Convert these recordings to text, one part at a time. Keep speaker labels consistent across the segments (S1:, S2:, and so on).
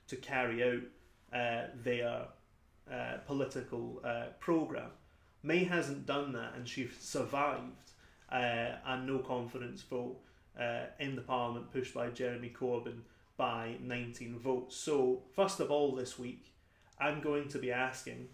S1: to carry out their political programme. May hasn't done that, and she survived a no confidence vote in the Parliament pushed by Jeremy Corbyn by 19 votes. So first of all this week, I'm going to be asking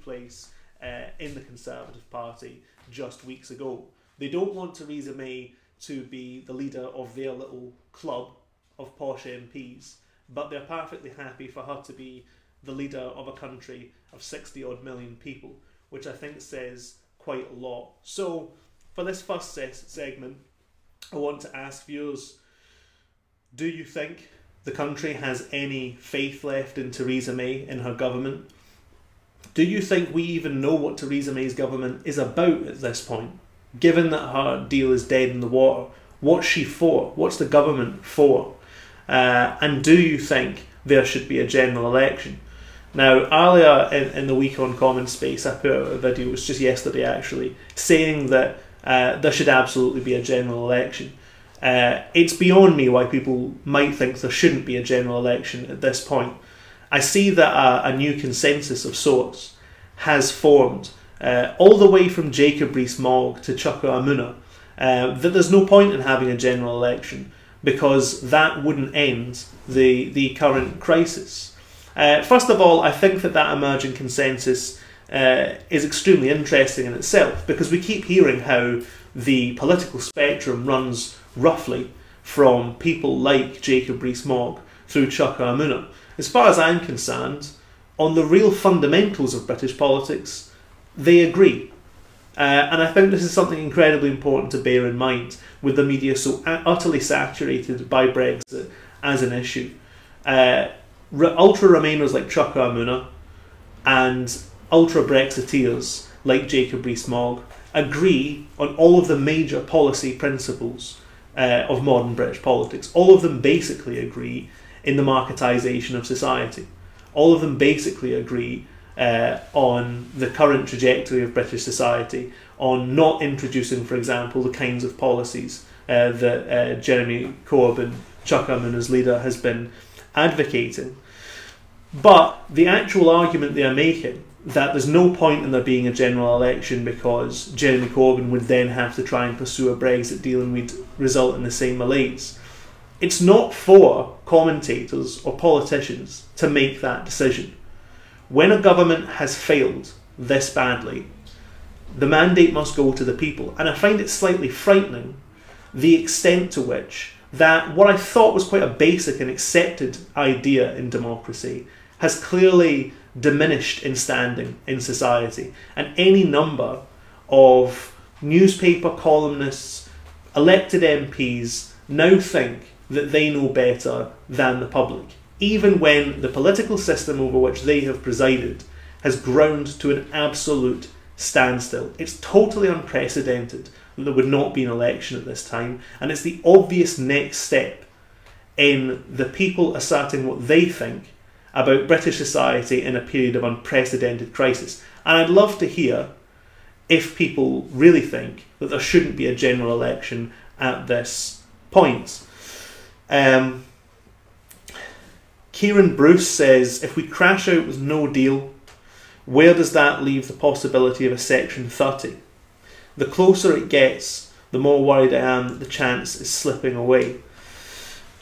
S1: place in the Conservative Party just weeks ago. They don't want Theresa May to be the leader of their little club of posh MPs, but they're perfectly happy for her to be the leader of a country of 60 odd million people, which I think says quite a lot. So for this first segment, I want to ask viewers, do you think the country has any faith left in Theresa May, in her government? Do you think we even know what Theresa May's government is about at this point? Given that her deal is dead in the water, what's she for? What's the government for? And do you think there should be a general election? Now, earlier in the week on Common Space, I put out a video, it was just yesterday actually, saying that there should absolutely be a general election. It's beyond me why people might think there shouldn't be a general election at this point. I see that a new consensus of sorts has formed, all the way from Jacob Rees-Mogg to Chuka Umunna, that there's no point in having a general election because that wouldn't end the current crisis. First of all, I think that emerging consensus is extremely interesting in itself, because we keep hearing how the political spectrum runs roughly from people like Jacob Rees-Mogg through Chuka Umunna. As far as I'm concerned, on the real fundamentals of British politics, they agree. And I think this is something incredibly important to bear in mind with the media so utterly saturated by Brexit as an issue. Ultra-Remainers like Chuka Umunna and ultra-Brexiteers like Jacob Rees-Mogg agree on all of the major policy principles of modern British politics. All of them basically agree in the marketisation of society. All of them basically agree on the current trajectory of British society, on not introducing, for example, the kinds of policies that Jeremy Corbyn, Chuka Umunna's leader, has been advocating. But the actual argument they are making, that there's no point in there being a general election because Jeremy Corbyn would then have to try and pursue a Brexit deal and we'd result in the same malaise. It's not for commentators or politicians to make that decision. When a government has failed this badly, the mandate must go to the people. And I find it slightly frightening the extent to which that what I thought was quite a basic and accepted idea in democracy has clearly diminished in standing in society. And any number of newspaper columnists, elected MPs now think that they know better than the public, even when the political system over which they have presided has ground to an absolute standstill. It's totally unprecedented that there would not be an election at this time, and it's the obvious next step in the people asserting what they think about British society in a period of unprecedented crisis. And I'd love to hear if people really think that there shouldn't be a general election at this point. Kieran Bruce says, if we crash out with no deal, where does that leave the possibility of a Section 30? The closer it gets, the more worried I am that the chance is slipping away.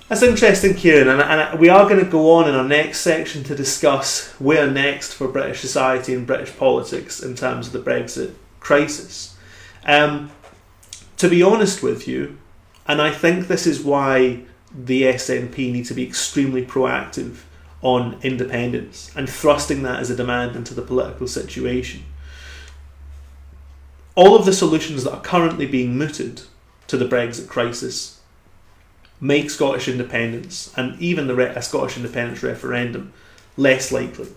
S1: That's interesting, Kieran, and we are going to go on in our next section to discuss where next for British society and British politics in terms of the Brexit crisis. To be honest with you, and I think this is why the SNP need to be extremely proactive on independence and thrusting that as a demand into the political situation. All of the solutions that are currently being mooted to the Brexit crisis make Scottish independence, and even a Scottish independence referendum, less likely.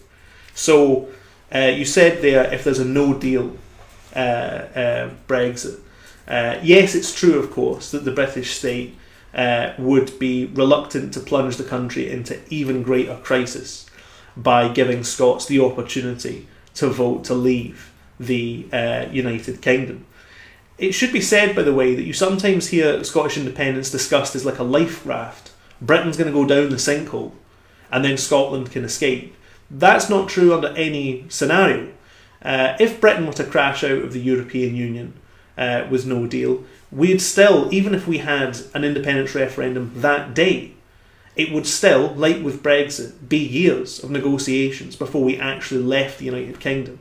S1: So You said there, if there's a no-deal Brexit. Yes, it's true, of course, that the British state would be reluctant to plunge the country into even greater crisis by giving Scots the opportunity to vote to leave the United Kingdom. It should be said, by the way, that you sometimes hear Scottish independence discussed as like a life raft. Britain's going to go down the sinkhole and then Scotland can escape. That's not true under any scenario. If Britain were to crash out of the European Union with no deal, we'd still, even if we had an independence referendum that day, it would still, like with Brexit, be years of negotiations before we actually left the United Kingdom,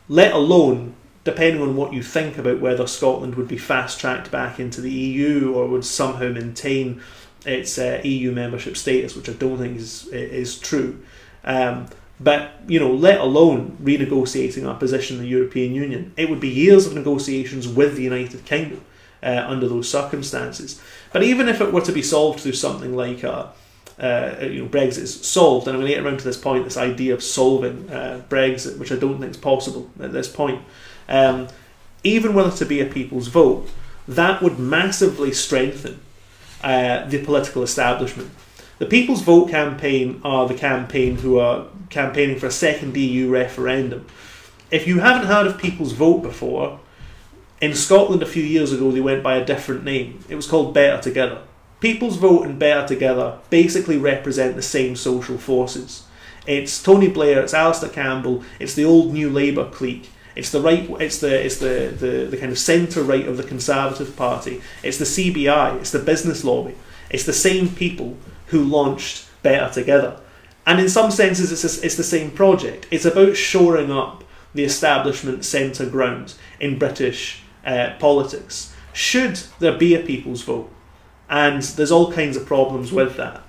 S1: let alone, depending on what you think about whether Scotland would be fast-tracked back into the EU or would somehow maintain its EU membership status, which I don't think is true. But, let alone renegotiating our position in the European Union, it would be years of negotiations with the United Kingdom under those circumstances. But even if it were to be solved through something like Brexit is solved, and I'm going to get around to this point, this idea of solving Brexit, which I don't think is possible at this point. Even were it to be a people's vote, that would massively strengthen the political establishment. The People's Vote campaign are the campaign who are campaigning for a second EU referendum. If you haven't heard of People's Vote before, in Scotland a few years ago they went by a different name. It was called Better Together. People's Vote and Better Together basically represent the same social forces. It's Tony Blair, it's Alistair Campbell, it's the old New Labour clique. It's the right. It's the kind of centre right of the Conservative Party. It's the CBI. It's the business lobby. It's the same people who launched Better Together, and in some senses, it's the same project. It's about shoring up the establishment centre ground in British politics. Should there be a people's vote, and there's all kinds of problems with that,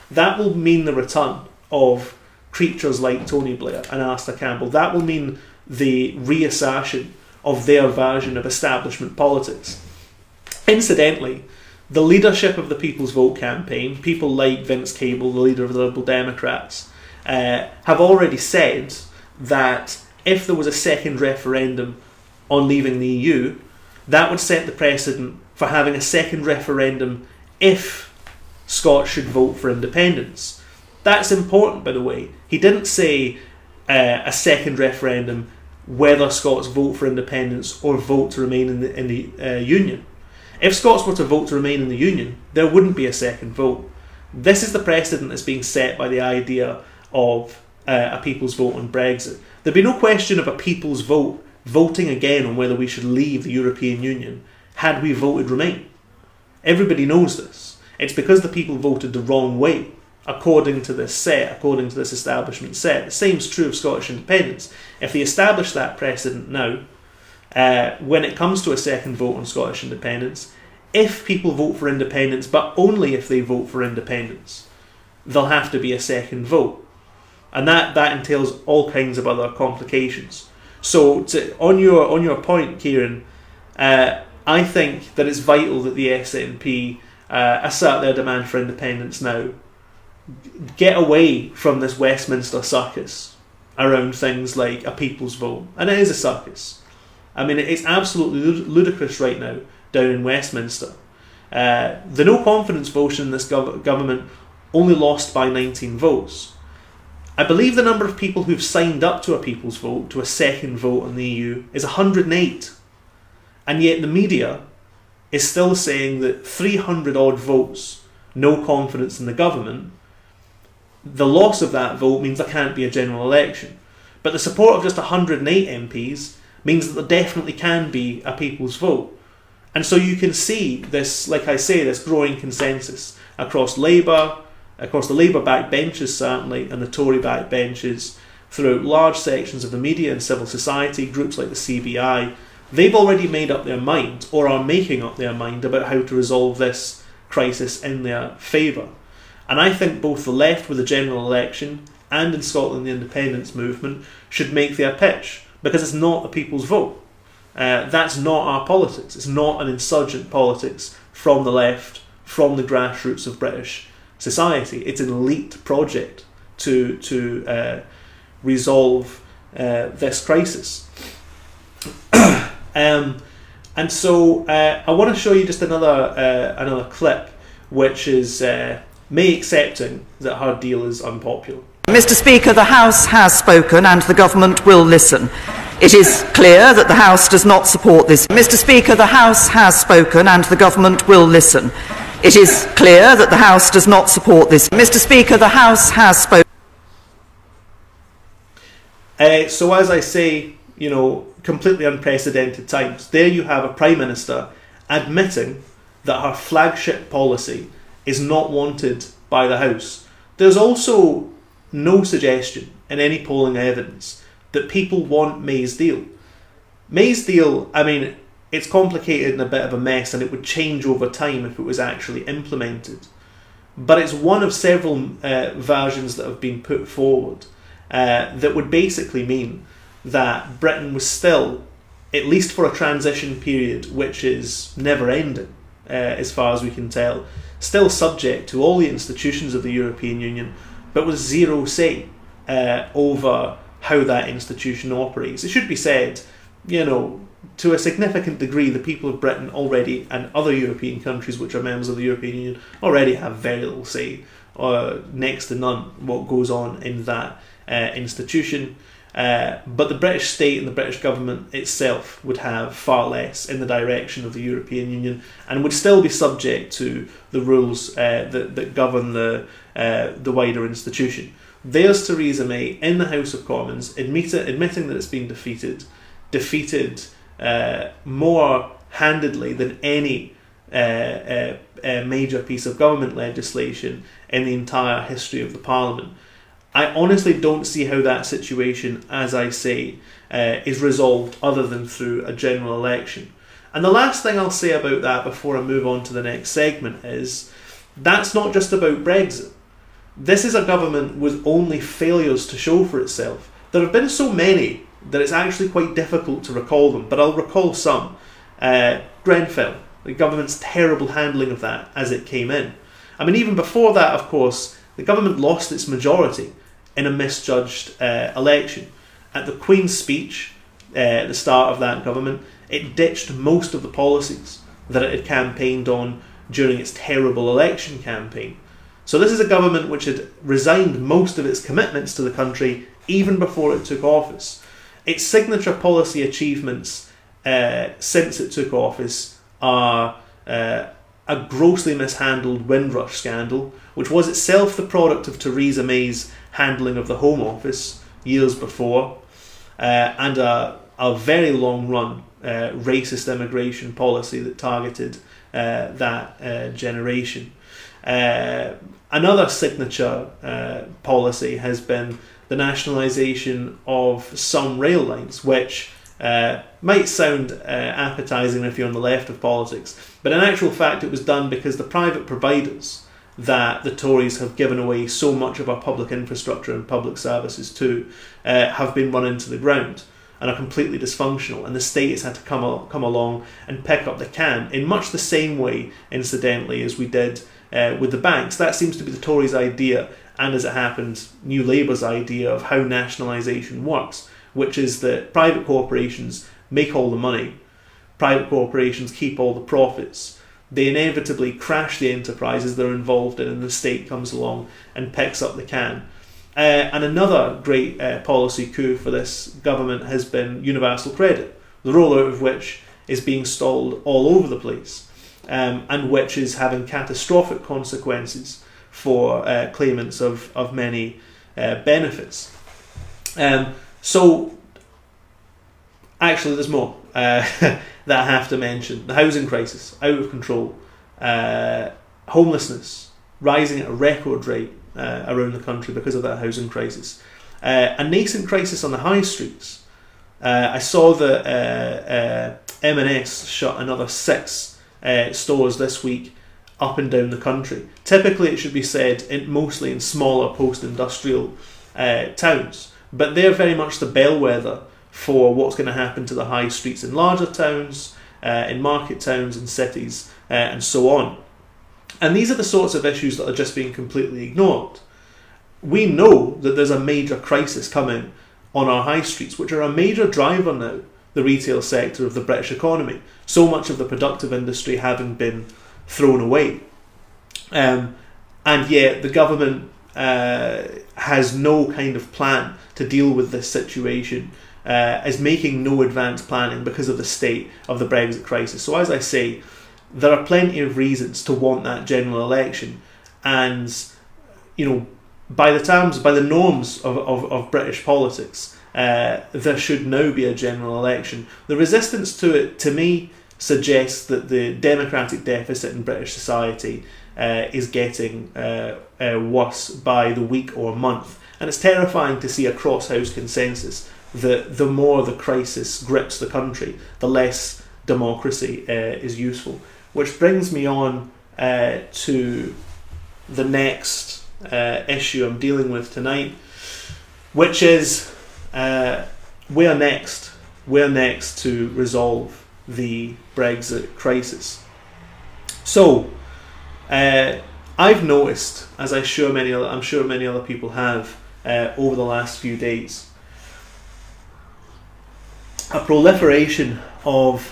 S1: that will mean the return of creatures like Tony Blair and Alistair Campbell. That will mean the reassertion of their version of establishment politics. Incidentally, the leadership of the People's Vote campaign, people like Vince Cable, the leader of the Liberal Democrats, have already said that if there was a second referendum on leaving the EU, that would set the precedent for having a second referendum if Scots should vote for independence. That's important, by the way. He didn't say a second referendum whether Scots vote for independence or vote to remain in the Union. If Scots were to vote to remain in the Union, there wouldn't be a second vote. This is the precedent that's being set by the idea of a people's vote on Brexit. There'd be no question of a people's vote voting again on whether we should leave the European Union had we voted Remain. Everybody knows this. It's because the people voted the wrong way, according to this establishment set. The same's true of Scottish independence. If they establish that precedent now, when it comes to a second vote on Scottish independence, if people vote for independence, but only if they vote for independence, there'll have to be a second vote. And that entails all kinds of other complications. So on your point, Kieran, I think that it's vital that the SNP assert their demand for independence now. Get away from this Westminster circus around things like a people's vote. And it is a circus. I mean, it's absolutely ludicrous right now down in Westminster. The no confidence motion in this government only lost by 19 votes. I believe the number of people who've signed up to a people's vote, to a second vote on the EU, is 108. And yet the media is still saying that 300 odd votes, no confidence in the government, the loss of that vote means there can't be a general election. But the support of just 108 MPs means that there definitely can be a people's vote. And so you can see this, like I say, this growing consensus across Labour, across the Labour-backed benches certainly, and the Tory-backed benches, throughout large sections of the media and civil society, groups like the CBI. They've already made up their mind, or are making up their mind, about how to resolve this crisis in their favour. And I think both the left with the general election and in Scotland the independence movement should make their pitch, because it's not a people's vote. That's not our politics. It's not an insurgent politics from the left, from the grassroots of British society. It's an elite project to resolve this crisis. And so I want to show you just another clip, which is May accepting that her deal is unpopular.
S2: Mr. Speaker, the House has spoken and the Government will listen. It is clear that the House does not support this. Mr. Speaker, the House has spoken and the Government will listen. It is clear that the House does not support this. Mr. Speaker, the House has spoken.
S1: So as I say, you know, completely unprecedented times. There you have a Prime Minister admitting that her flagship policy is not wanted by the House. There's also no suggestion in any polling evidence that people want May's deal. May's deal, I mean, it's complicated and a bit of a mess, and it would change over time if it was actually implemented. But it's one of several versions that have been put forward that would basically mean that Britain was still, at least for a transition period, which is never ending, as far as we can tell, still subject to all the institutions of the European Union, but with zero say over how that institution operates. It should be said, you know, to a significant degree, the people of Britain already, and other European countries which are members of the European Union, already have very little say, or next to none, what goes on in that institution. But the British state and the British government itself would have far less in the direction of the European Union, and would still be subject to the rules that govern the wider institution. There's Theresa May in the House of Commons admitting that it's been defeated more handedly than any major piece of government legislation in the entire history of the Parliament. I honestly don't see how that situation, as I say, is resolved other than through a general election. And the last thing I'll say about that before I move on to the next segment is that's not just about Brexit. This is a government with only failures to show for itself. There have been so many that it's actually quite difficult to recall them, but I'll recall some. Grenfell, the government's terrible handling of that as it came in. I mean, even before that, of course, the government lost its majority in a misjudged election. At the Queen's speech, at the start of that government, it ditched most of the policies that it had campaigned on during its terrible election campaign. So this is a government which had resigned most of its commitments to the country even before it took office. Its signature policy achievements since it took office are a grossly mishandled Windrush scandal, which was itself the product of Theresa May's handling of the Home Office years before, and a very long-run racist immigration policy that targeted that generation. Another signature policy has been the nationalisation of some rail lines, which might sound appetising if you're on the left of politics, but in actual fact it was done because the private providers that the Tories have given away so much of our public infrastructure and public services to have been run into the ground and are completely dysfunctional, and the state has had to come along and pick up the can in much the same way, incidentally, as we did with the banks. That seems to be the Tories' idea, and as it happens, New Labour's idea of how nationalisation works, which is that private corporations make all the money, private corporations keep all the profits, they inevitably crash the enterprises they're involved in, and the state comes along and picks up the can. And another great policy coup for this government has been universal credit, the rollout of which is being stalled all over the place, and which is having catastrophic consequences for claimants of many benefits. So, actually there's more that I have to mention. The housing crisis, out of control. Homelessness, rising at a record rate around the country because of that housing crisis. A nascent crisis on the high streets. I saw that M&S shut another 6 stores this week up and down the country. Typically, it should be said, mostly in smaller post-industrial towns, but they're very much the bellwether for what's going to happen to the high streets in larger towns, in market towns and cities, and so on. And these are the sorts of issues that are just being completely ignored. We know that there's a major crisis coming on our high streets, which are a major driver now, the retail sector of the British economy, so much of the productive industry having been thrown away. And yet the government has no kind of plan to deal with this situation, is making no advanced planning because of the state of the Brexit crisis. So as I say, there are plenty of reasons to want that general election, and by the norms of British politics, there should now be a general election. The resistance to it, to me, suggests that the democratic deficit in British society is getting worse by the week or month, and it's terrifying to see a cross-house consensus that the more the crisis grips the country, the less democracy is useful. Which brings me on to the next issue I'm dealing with tonight, which is where next to resolve the Brexit crisis. So I've noticed, as I'm sure many other people have over the last few days, a proliferation of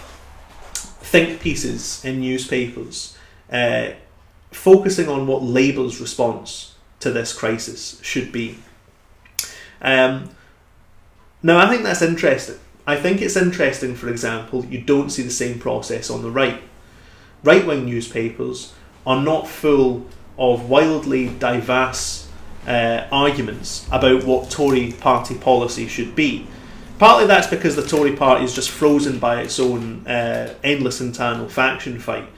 S1: think pieces in newspapers focusing on what Labour's response to this crisis should be. Now, I think that's interesting. I think it's interesting, for example, you don't see the same process on the right. Right-wing newspapers are not full of wildly diverse arguments about what Tory party policy should be. Partly that's because the Tory party is just frozen by its own endless internal faction fight.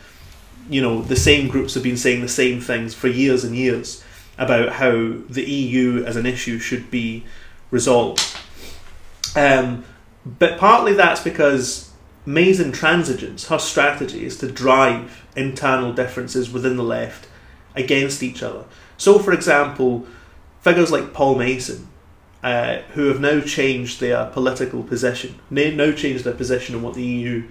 S1: The same groups have been saying the same things for years and years about how the EU as an issue should be resolved. But partly that's because May's intransigence, her strategy, is to drive internal differences within the left against each other. So, for example, figures like Paul Mason, who have now changed their political position, now changed their position on what the EU,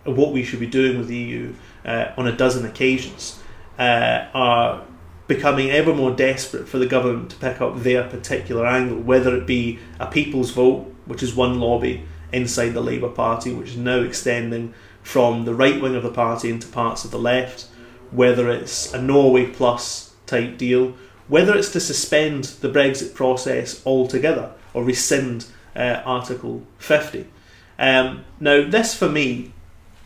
S1: what we should be doing with the EU on a dozen occasions, are becoming ever more desperate for the government to pick up their particular angle, whether it be a people's vote, which is one lobby inside the Labour Party, which is now extending from the right wing of the party into parts of the left, whether it's a Norway Plus type deal, whether it's to suspend the Brexit process altogether or rescind Article 50. Now, this for me,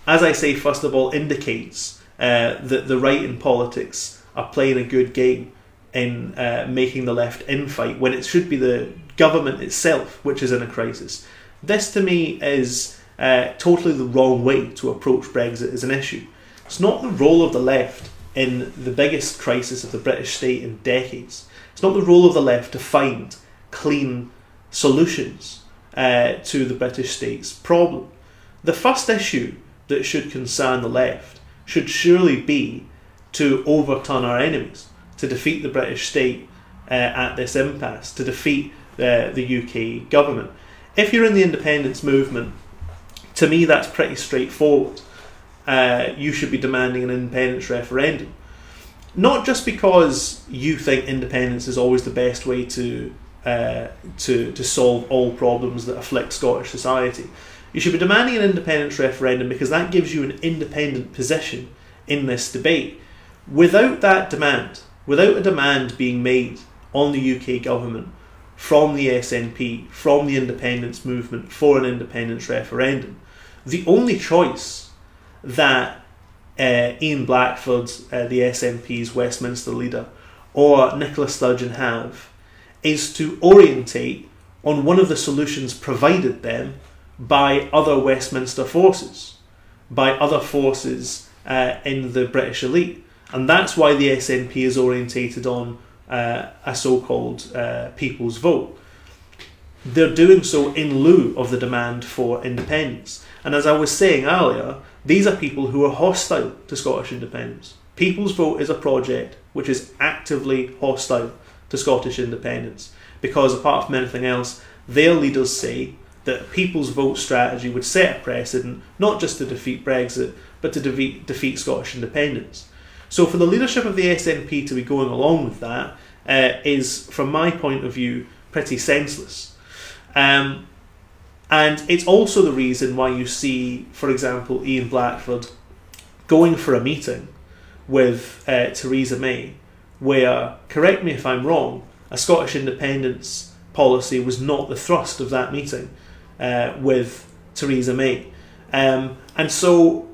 S1: as I say, first of all, indicates that the right in politics are playing a good game in making the left infight when it should be the government itself which is in a crisis. This to me is totally the wrong way to approach Brexit as an issue. It's not the role of the left in the biggest crisis of the British state in decades. It's not the role of the left to find clean solutions to the British state's problem. The first issue that should concern the left should surely be to overturn our enemies, to defeat the British state at this impasse, to defeat the UK government. If you're in the independence movement, to me that's pretty straightforward. You should be demanding an independence referendum. Not just because you think independence is always the best way to solve all problems that afflict Scottish society. You should be demanding an independence referendum because that gives you an independent position in this debate. Without that demand, without a demand being made on the UK government from the SNP, from the independence movement for an independence referendum, the only choice that Ian Blackford, the SNP's Westminster leader, or Nicola Sturgeon have is to orientate on one of the solutions provided them by other Westminster forces, by other forces in the British elite. And that's why the SNP is orientated on a so-called people's vote. They're doing so in lieu of the demand for independence. And as I was saying earlier, these are people who are hostile to Scottish independence. People's Vote is a project which is actively hostile to Scottish independence because, apart from anything else, their leaders say that a People's Vote strategy would set a precedent not just to defeat Brexit, but to defeat Scottish independence. So for the leadership of the SNP to be going along with that is, from my point of view, pretty senseless. And it's also the reason why you see, for example, Ian Blackford going for a meeting with Theresa May, where, correct me if I'm wrong, a Scottish independence policy was not the thrust of that meeting with Theresa May. And so,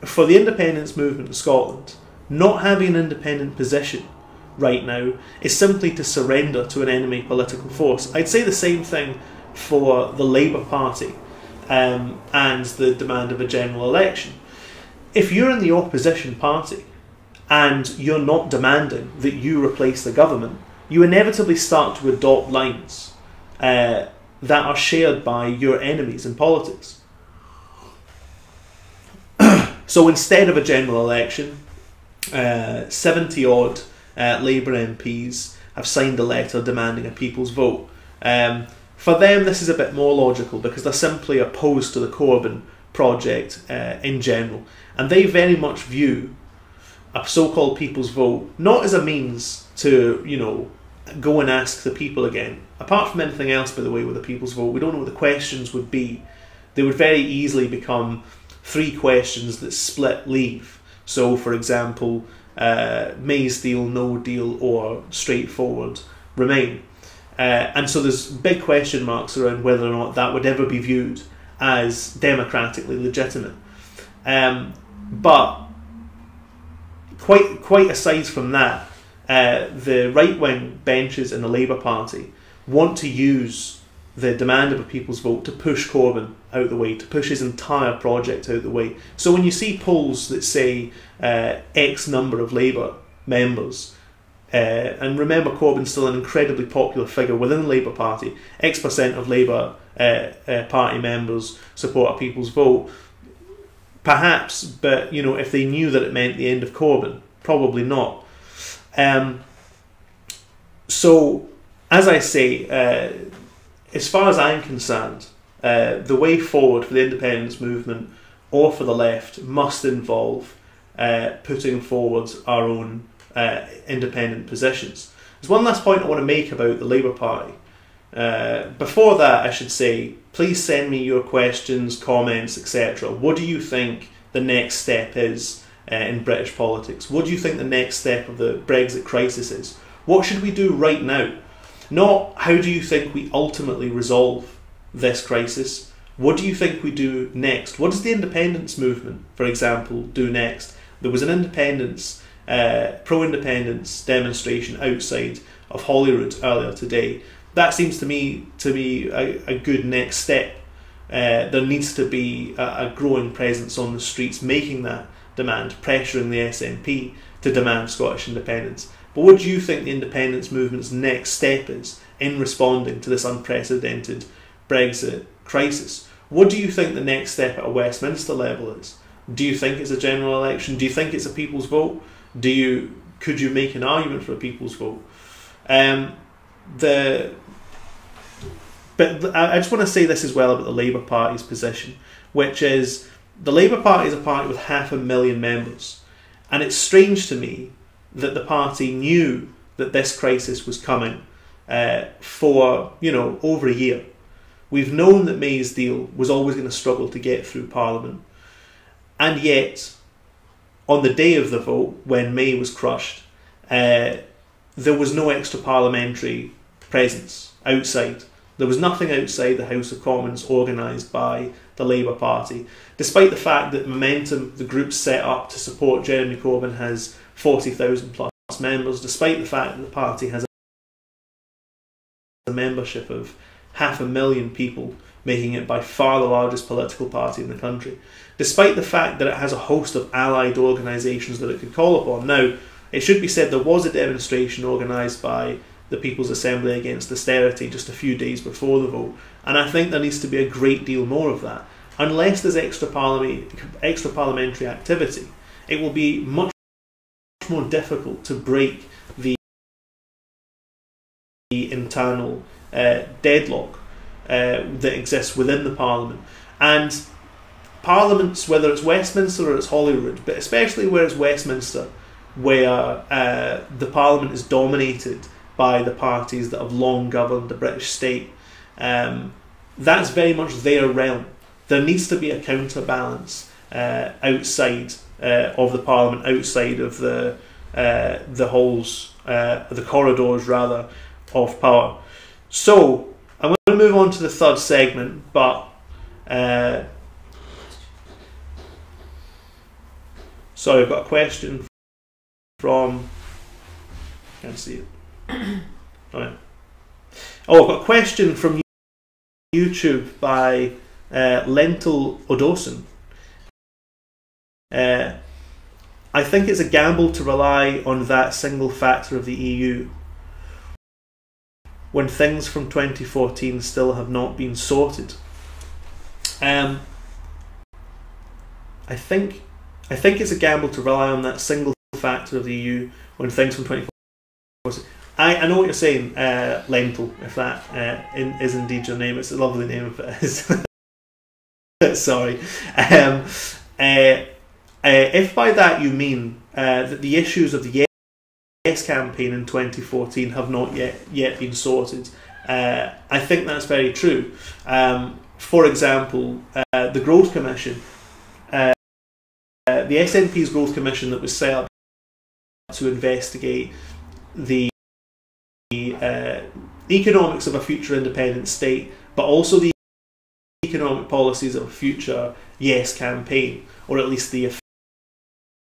S1: for the independence movement in Scotland, not having an independent position right now is simply to surrender to an enemy political force. I'd say the same thing for the Labour Party and the demand of a general election. If you're in the opposition party and you're not demanding that you replace the government, you inevitably start to adopt lines that are shared by your enemies in politics. So instead of a general election, 70 odd Labour MPs have signed a letter demanding a people's vote. For them, this is a bit more logical because they're simply opposed to the Corbyn project in general. And they very much view a so-called people's vote not as a means to, go and ask the people again. Apart from anything else, by the way, with the people's vote, we don't know what the questions would be. They would very easily become 3 questions that split leave. So, for example, May's deal, no deal, or straightforward remain. And so there's big question marks around whether or not that would ever be viewed as democratically legitimate. But quite aside from that, the right-wing benches in the Labour Party want to use the demand of a people's vote to push Corbyn out the way, to push his entire project out the way. So when you see polls that say X number of Labour members, and remember Corbyn's still an incredibly popular figure within the Labour Party, X% of Labour Party members support a people's vote, perhaps, but if they knew that it meant the end of Corbyn, probably not. So, as I say, as far as I'm concerned, the way forward for the independence movement or for the left must involve putting forward our own independent positions. There's one last point I want to make about the Labour Party. Before that, I should say, please send me your questions, comments, etc. What do you think the next step is in British politics? What do you think the next step of the Brexit crisis is? What should we do right now? Not how do you think we ultimately resolve this crisis? What do you think we do next? What does the independence movement, for example, do next? There was an pro-independence demonstration outside of Holyrood earlier today. That seems to me to be a good next step. There needs to be a growing presence on the streets making that demand, pressuring the SNP to demand Scottish independence. But what do you think the independence movement's next step is in responding to this unprecedented Brexit crisis? What do you think the next step at a Westminster level is? Do you think it's a general election? Do you think it's a people's vote? Could you make an argument for a people's vote? But I just want to say this as well about the Labour Party's position, which is the Labour Party is a party with 500,000 members, and it's strange to me that the party knew that this crisis was coming for over a year. We've known that May's deal was always going to struggle to get through Parliament, and yet on the day of the vote, when May was crushed, there was no extra parliamentary presence outside. There was nothing outside the House of Commons organised by the Labour Party, despite the fact that Momentum, the group set up to support Jeremy Corbyn, has 40,000 plus members, despite the fact that the party has a membership of 500,000 people, making it by far the largest political party in the country, despite the fact that it has a host of allied organisations that it could call upon. Now, it should be said there was a demonstration organised by the People's Assembly against austerity just a few days before the vote, and I think there needs to be a great deal more of that. Unless there's extra parliamentary activity, it will be much more difficult to break the internal deadlock that exists within the Parliament. And Parliaments, whether it's Westminster or it's Holyrood, but especially where it's Westminster, where the Parliament is dominated by the parties that have long governed the British state, That's very much their realm. There needs to be a counterbalance outside of the Parliament, outside of the halls, the corridors rather, of power. So I'm going to move on to the third segment, but sorry, I've got a question from, can't see it. Right. Oh, I've got a question from YouTube by Lentil Odosin. I think it's a gamble to rely on that single factor of the EU when things from 2014 still have not been sorted. I think it's a gamble to rely on that single factor of the EU when things from 2014. I know what you're saying, Lentil, if that is indeed your name. It's a lovely name if it is. Sorry. If by that you mean that the issues of the Yes campaign in 2014 have not yet been sorted, I think that's very true. For example, the Growth Commission, the SNP's Growth Commission that was set up to investigate the economics of a future independent state, but also the economic policies of a future Yes campaign, or at least the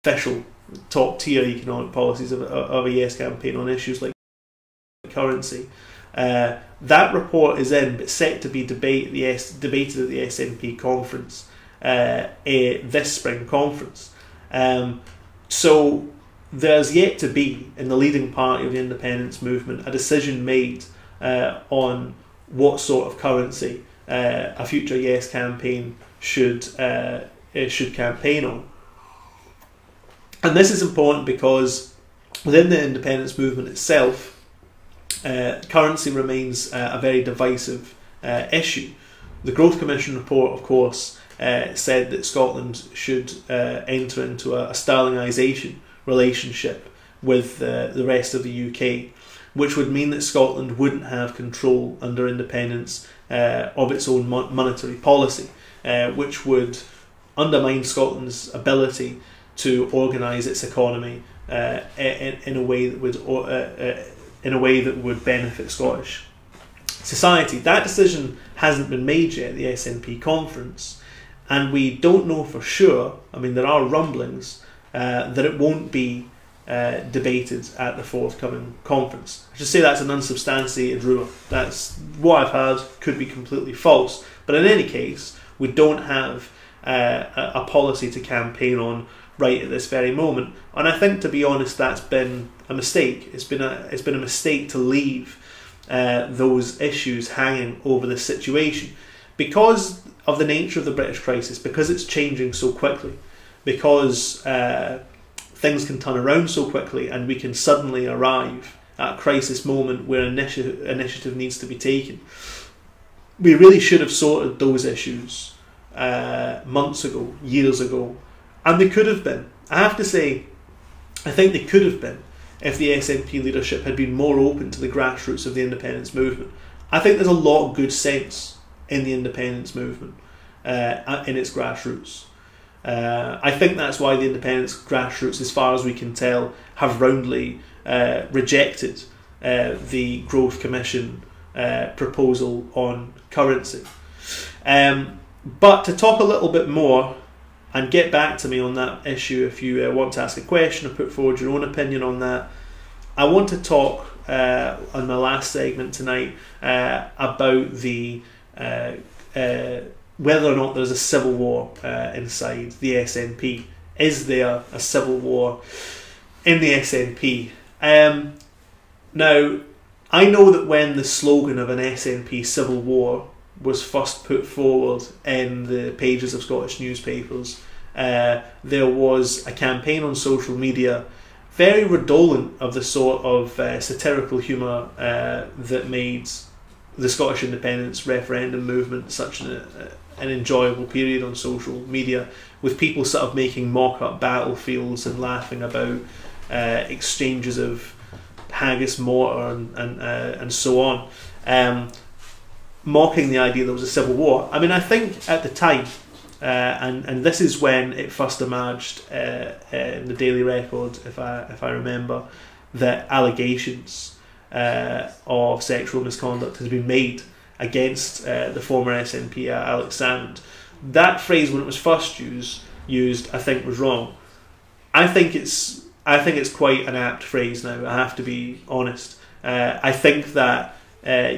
S1: official top tier economic policies of a Yes campaign on issues like currency. That report is in, but set to be debated at the SNP conference, this spring conference. So there's yet to be, in the leading party of the independence movement, a decision made on what sort of currency a future Yes campaign should campaign on. And this is important because within the independence movement itself, currency remains a very divisive issue. The Growth Commission report, of course, said that Scotland should enter into a sterlingisation relationship with the rest of the UK, which would mean that Scotland wouldn't have control under independence of its own monetary policy, which would undermine Scotland's ability to organise its economy in a way that would benefit Scottish society. That decision hasn't been made yet at the SNP conference, and we don't know for sure. I mean, there are rumblings that it won't be debated at the forthcoming conference. I should say that's an unsubstantiated rumour. That's what I've heard, could be completely false. But in any case, we don't have a policy to campaign on right at this very moment, and I think, to be honest, that's been a mistake. It's been a mistake to leave those issues hanging over this situation because of the nature of the British crisis, because it's changing so quickly, because things can turn around so quickly, and we can suddenly arrive at a crisis moment where initiative needs to be taken. We really should have sorted those issues months ago, years ago. And they could have been. I have to say, I think they could have been if the SNP leadership had been more open to the grassroots of the independence movement. I think there's a lot of good sense in the independence movement, in its grassroots. I think that's why the independence grassroots, as far as we can tell, have roundly rejected the Growth Commission proposal on currency. But to talk a little bit more, and get back to me on that issue if you want to ask a question or put forward your own opinion on that, I want to talk on my last segment tonight about the whether or not there's a civil war inside the SNP. Is there a civil war in the SNP? Now, I know that when the slogan of an SNP civil war was first put forward in the pages of Scottish newspapers, there was a campaign on social media very redolent of the sort of satirical humour that made the Scottish independence referendum movement such an enjoyable period on social media, with people sort of making mock-up battlefields and laughing about exchanges of haggis mortar and so on. mocking the idea there was a civil war. I mean, I think at the time, and this is when it first emerged in the Daily Record, if I remember, that allegations of sexual misconduct has been made against the former SNP Alex Salmond. That phrase, when it was first used, I think was wrong. I think it's quite an apt phrase now. I have to be honest. I think that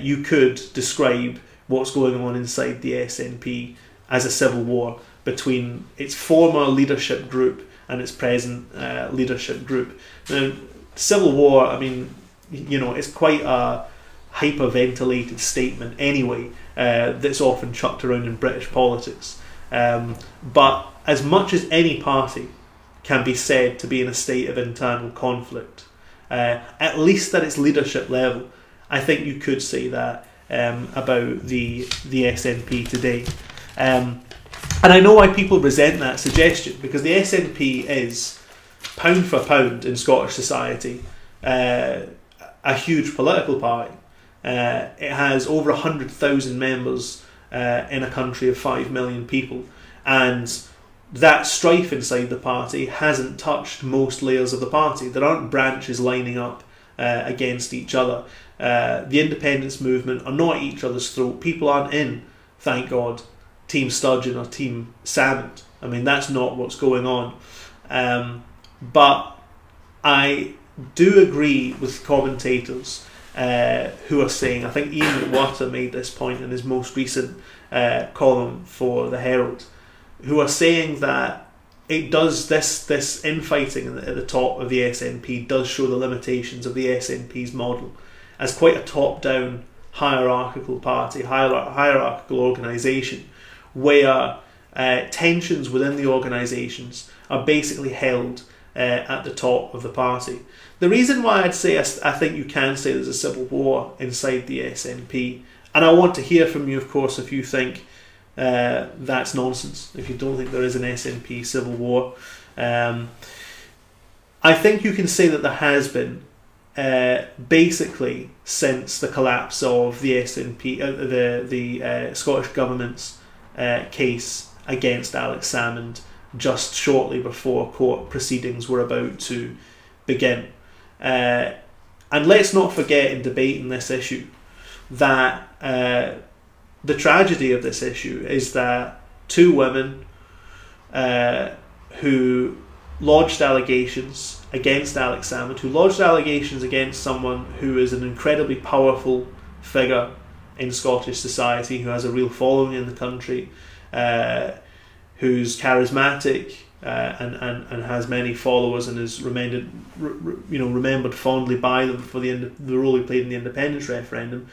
S1: you could describe what's going on inside the SNP as a civil war between its former leadership group and its present leadership group. Now, civil war, I mean, you know, it's quite a hyperventilated statement anyway, that's often chucked around in British politics. But as much as any party can be said to be in a state of internal conflict, at least at its leadership level, I think you could say that about the SNP today. And I know why people resent that suggestion, because the SNP is, pound for pound in Scottish society, a huge political party. It has over 100,000 members in a country of 5 million people, and that strife inside the party hasn't touched most layers of the party. There aren't branches lining up against each other. The independence movement are not at each other's throat. People aren't in, thank God, Team Sturgeon or Team Salmond. I mean, that's not what's going on. But I do agree with commentators who are saying, I think Ian Water made this point in his most recent column for the Herald, who are saying that it does this infighting at the top of the SNP does show the limitations of the SNP's model as quite a top-down hierarchical party, hierarchical organisation, where tensions within the organisations are basically held at the top of the party. The reason why I'd say I think you can say there's a civil war inside the SNP, and I want to hear from you, of course, if you think that's nonsense, if you don't think there is an SNP civil war. I think you can say that there has been, basically since the collapse of the SNP, the Scottish Government's case against Alex Salmond just shortly before court proceedings were about to begin. And let's not forget in debating this issue that the tragedy of this issue is that two women who lodged allegations against Alex Salmond, who lodged allegations against someone who is an incredibly powerful figure in Scottish society, who has a real following in the country, who's charismatic and has many followers and is remembered fondly by them for the role he played in the independence referendum.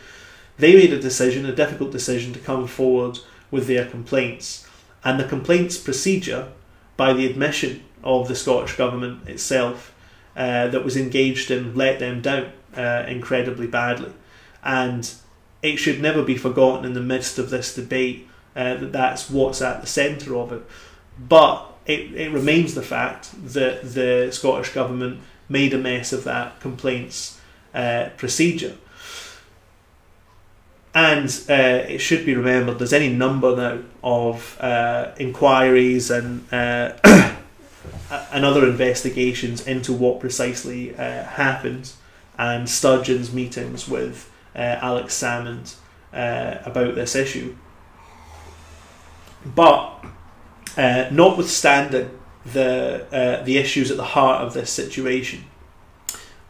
S1: They made a difficult decision, to come forward with their complaints, and the complaints procedure, by the admission of the Scottish Government itself, that was engaged in, let them down incredibly badly. And it should never be forgotten in the midst of this debate that that's what's at the centre of it. But it remains the fact that the Scottish Government made a mess of that complaints procedure. And it should be remembered there's any number now of inquiries and other investigations into what precisely happened, and Sturgeon's meetings with Alex Salmond about this issue. But notwithstanding the issues at the heart of this situation,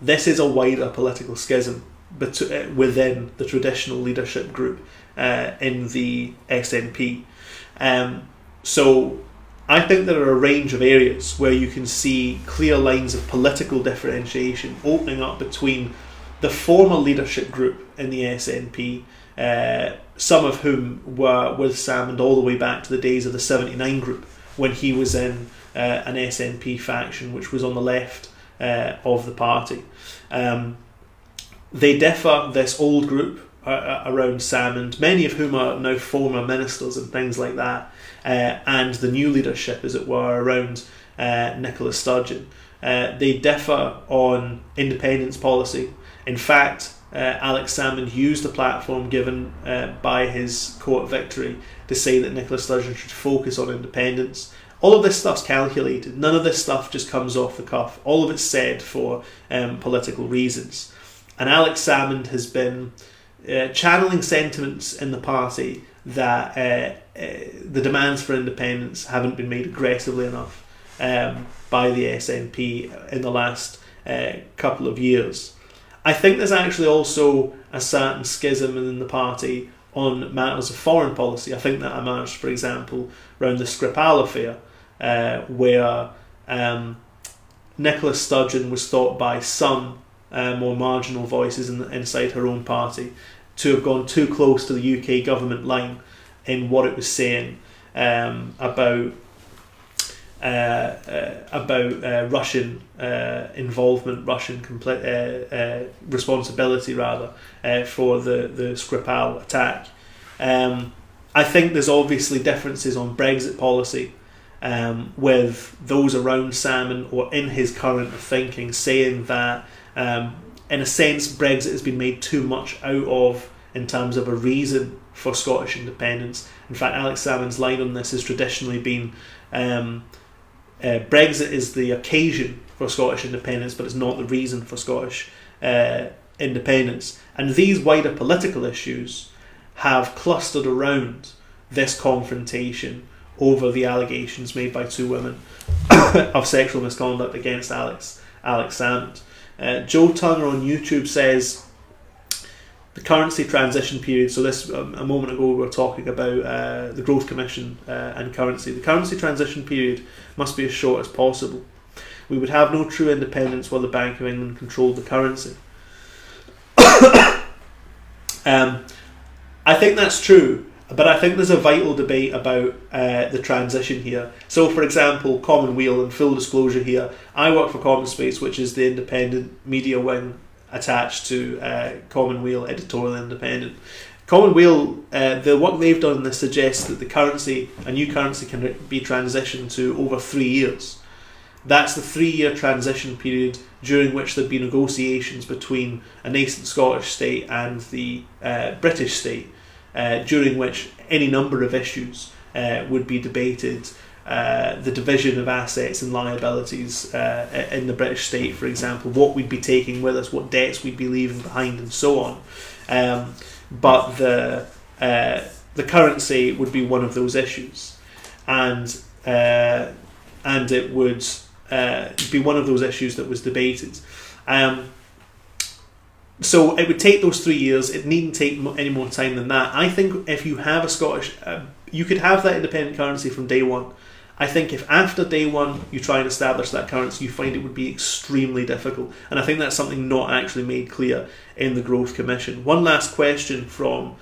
S1: this is a wider political schism within the traditional leadership group in the SNP. So I think there are a range of areas where you can see clear lines of political differentiation opening up between the former leadership group in the SNP, some of whom were with Salmond all the way back to the days of the 79 group, when he was in an SNP faction which was on the left of the party. They differ, this old group around Salmond, many of whom are now former ministers and things like that, and the new leadership, as it were, around Nicola Sturgeon. They differ on independence policy. In fact, Alex Salmond used the platform given by his court victory to say that Nicola Sturgeon should focus on independence. All of this stuff's calculated. None of this stuff just comes off the cuff. All of it's said for political reasons. And Alex Salmond has been channeling sentiments in the party that the demands for independence haven't been made aggressively enough by the SNP in the last couple of years. I think there's actually also a certain schism in the party on matters of foreign policy. I think that emerged, for example, around the Skripal affair, where Nicola Sturgeon was thought by some more marginal voices inside her own party to have gone too close to the UK government line in what it was saying about Russian involvement, Russian responsibility rather for the Skripal attack. I think there's obviously differences on Brexit policy with those around Salmond or in his current thinking saying that in a sense Brexit has been made too much out of in terms of a reason for Scottish independence. In fact, Alex Salmond's line on this has traditionally been Brexit is the occasion for Scottish independence, but it's not the reason for Scottish independence. And these wider political issues have clustered around this confrontation over the allegations made by two women of sexual misconduct against Alex Salmond. Joe Turner on YouTube says the currency transition period. So this a moment ago we were talking about the Growth Commission and currency. The currency transition period must be as short as possible. We would have no true independence while the Bank of England controlled the currency. I think that's true, but I think there's a vital debate about the transition here. So, for example, Commonweal, and full disclosure here, I work for Common Space, which is the independent media wing attached to Commonweal, Editorial Independent. Commonweal, the work they've done this suggests that a new currency can be transitioned to over 3 years. That's the 3-year transition period during which there'd be negotiations between a nascent Scottish state and the British state, during which any number of issues would be debated. The division of assets and liabilities in the British state, for example, what we'd be taking with us, what debts we'd be leaving behind, and so on. But the currency would be one of those issues, and it would be one of those issues that was debated. So it would take those 3 years. It needn't take any more time than that. I think if you have a Scottish, you could have that independent currency from day one. I think if after day one you try and establish that currency, you find it would be extremely difficult. And I think that's something not actually made clear in the Growth Commission. One last question from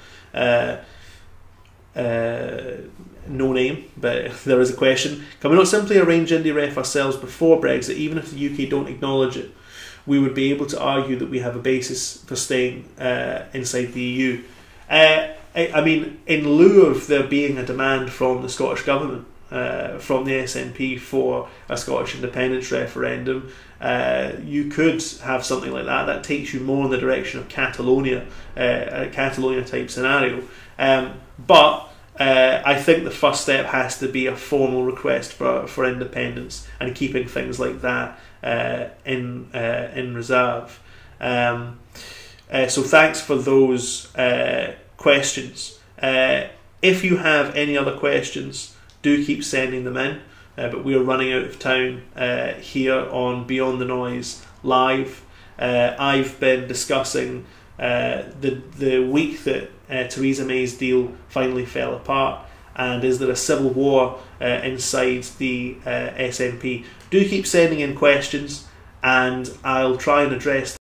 S1: no name, but there is a question. Can we not simply arrange IndyRef ourselves before Brexit, even if the UK don't acknowledge it? We would be able to argue that we have a basis for staying inside the EU. I mean, in lieu of there being a demand from the Scottish Government, from the SNP for a Scottish independence referendum, you could have something like that. That takes you more in the direction of Catalonia, a Catalonia type scenario. But I think the first step has to be a formal request for independence and keeping things like that in reserve. So thanks for those questions. If you have any other questions, do keep sending them in, but we are running out of time here on Beyond the Noise Live. I've been discussing the week that Theresa May's deal finally fell apart, and is there a civil war inside the SNP? Do keep sending in questions, and I'll try and address